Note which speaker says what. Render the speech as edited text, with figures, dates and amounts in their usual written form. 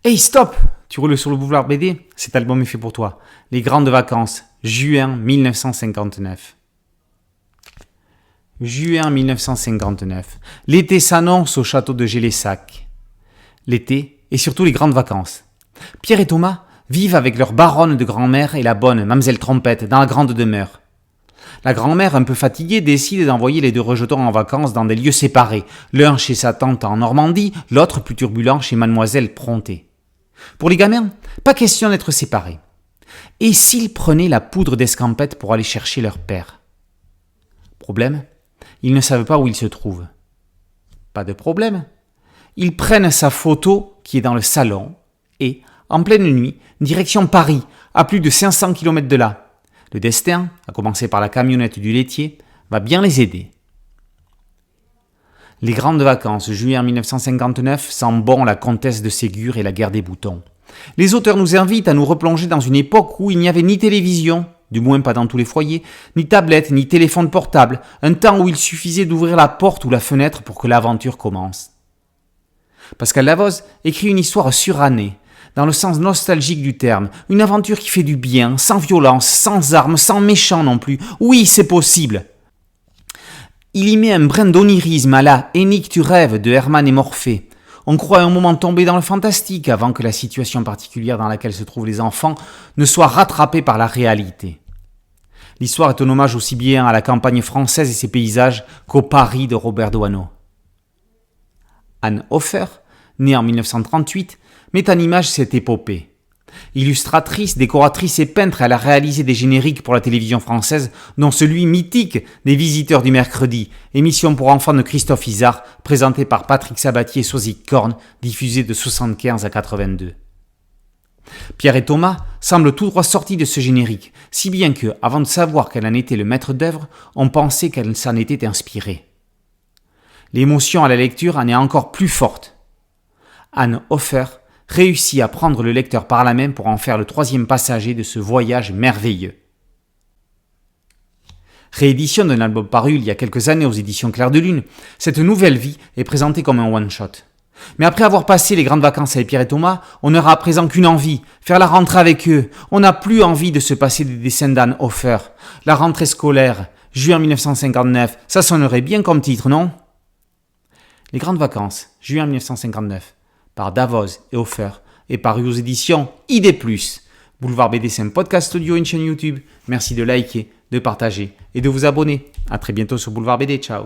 Speaker 1: Hey, stop! Tu roules sur le boulevard BD? Cet album est fait pour toi. Les grandes vacances, juin 1959. Juin 1959. L'été s'annonce au château de Gélessac. L'été et surtout les grandes vacances. Pierre et Thomas vivent avec leur baronne de grand-mère et la bonne Mamselle Trompette dans la grande demeure. La grand-mère, un peu fatiguée, décide d'envoyer les deux rejetons en vacances dans des lieux séparés, l'un chez sa tante en Normandie, l'autre plus turbulent chez mademoiselle Pronté. Pour les gamins, pas question d'être séparés. Et s'ils prenaient la poudre d'escampette pour aller chercher leur père? Problème, ils ne savent pas où il se trouve. Pas de problème. Ils prennent sa photo qui est dans le salon et, en pleine nuit, direction Paris, à plus de 500 km de là. Le destin, à commencer par la camionnette du laitier, va bien les aider. Les grandes vacances, juillet 1959, sent bon la comtesse de Ségur et la guerre des boutons. Les auteurs nous invitent à nous replonger dans une époque où il n'y avait ni télévision, du moins pas dans tous les foyers, ni tablette, ni téléphone portable, un temps où il suffisait d'ouvrir la porte ou la fenêtre pour que l'aventure commence. Pascal Lavoz écrit une histoire surannée, dans le sens nostalgique du terme, une aventure qui fait du bien, sans violence, sans armes, sans méchants non plus. Oui, c'est possible. Il y met un brin d'onirisme à la « Énigme tu rêves » de Hermann et Morphée. On croit un moment tomber dans le fantastique avant que la situation particulière dans laquelle se trouvent les enfants ne soit rattrapée par la réalité. L'histoire est un hommage aussi bien à la campagne française et ses paysages qu'au Paris de Robert Doisneau. Anne Hofer, née en 1938, met en image cette épopée. Illustratrice, décoratrice et peintre, elle a réalisé des génériques pour la télévision française, dont celui mythique des Visiteurs du mercredi, émission pour enfants de Christophe Izard, présentée par Patrick Sabatier et Sosie Korn, diffusée de 1975 à 1982. Pierre et Thomas semblent tout droit sortis de ce générique, si bien que, avant de savoir qu'elle en était le maître d'œuvre, on pensait qu'elle s'en était inspirée. L'émotion à la lecture en est encore plus forte. Anne Hofer réussit à prendre le lecteur par la main pour en faire le troisième passager de ce voyage merveilleux. Réédition d'un album paru il y a quelques années aux éditions Clair de Lune, cette nouvelle vie est présentée comme un one-shot. Mais après avoir passé les grandes vacances avec Pierre et Thomas, on n'aura à présent qu'une envie, faire la rentrée avec eux. On n'a plus envie de se passer des dessins d'Anne Hofer. La rentrée scolaire, juin 1959, ça sonnerait bien comme titre, non? Les grandes vacances, juin 1959. Par Davoz et Hofer, et paru aux éditions ID+. Boulevard BD, c'est un podcast audio et une chaîne YouTube. Merci de liker, de partager et de vous abonner. À très bientôt sur Boulevard BD. Ciao.